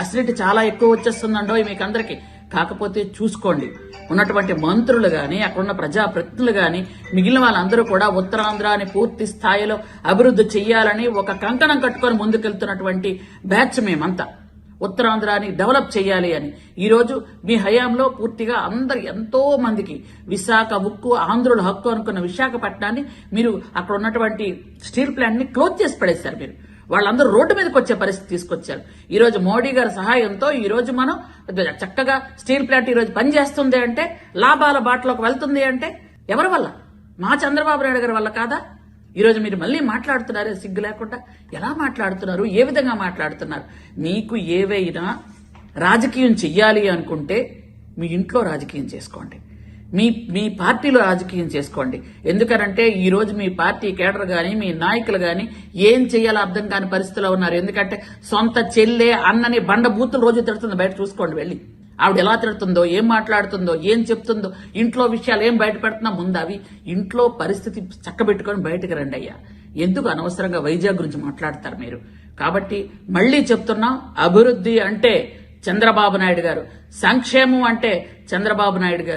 Acidity చాలా ఎక్కువ వచ్చేస్తుందండో మీకు అందరికి. కాకపోతే చూసుకోండి, ఉన్నటువంటి మంత్రులు గాని, అక్కడున్న ప్రజాప్రతినిధులు గాని, మిగిలిన వాళ్ళందరూ కూడా ఉత్తరాంధ్రాని పూర్తి స్థాయిలో అభివృద్ధి చెయ్యాలని ఒక కంకణం కట్టుకొని ముందుకెళ్తున్నటువంటి బ్యాచ్ మేమంతా. ఉత్తరాంధ్రాని డెవలప్ చేయాలి అని. ఈ రోజు మీ హయాంలో పూర్తిగా అందరు ఎంతో మందికి విశాఖ ఉక్కు, ఆంధ్రుల హక్కు అనుకున్న విశాఖపట్నాన్ని మీరు అక్కడ ఉన్నటువంటి స్టీల్ ప్లాంట్ ని క్లోజ్ చేసి పడేశారు. మీరు వాళ్ళందరూ రోడ్డు మీదకి వచ్చే పరిస్థితి తీసుకొచ్చారు. ఈ రోజు మోడీ గారి సహాయంతో ఈ రోజు మనం చక్కగా స్టీల్ ప్లాంట్ ఈ రోజు పనిచేస్తుంది అంటే, లాభాల బాటలోకి వెళ్తుంది అంటే ఎవరి వల్ల? మా చంద్రబాబు నాయుడు గారి వల్ల కాదా? ఈ రోజు మీరు మళ్ళీ మాట్లాడుతున్నారే సిగ్గు లేకుండా. ఎలా మాట్లాడుతున్నారు? ఏ విధంగా మాట్లాడుతున్నారు? మీకు ఏవైనా రాజకీయం చెయ్యాలి అనుకుంటే మీ ఇంట్లో రాజకీయం చేసుకోండి, మీ పార్టీలో రాజకీయం చేసుకోండి. ఎందుకనంటే ఈ రోజు మీ పార్టీ కేడర్ గాని, మీ నాయకులు గాని ఏం చెయ్యాలో అర్థం కాని పరిస్థితిలో ఉన్నారు. ఎందుకంటే సొంత చెల్లె అన్నని బండ బూతులు రోజు తిడుతుంది. బయట చూసుకోండి వెళ్ళి. ఆవిడ ఎలా తిడుతుందో, ఏం మాట్లాడుతుందో, ఏం చెప్తుందో, ఇంట్లో విషయాలు ఏం బయట పెడుతున్నా ముందు అవి ఇంట్లో పరిస్థితి చక్కబెట్టుకొని బయటకు రండి అయ్యా. ఎందుకు అనవసరంగా వైజాగ్ గురించి మాట్లాడతారు మీరు? కాబట్టి మళ్లీ చెప్తున్నాం, అభివృద్ధి అంటే చంద్రబాబు నాయుడు గారు, సంక్షేమం అంటే చంద్రబాబు నాయుడు గారు.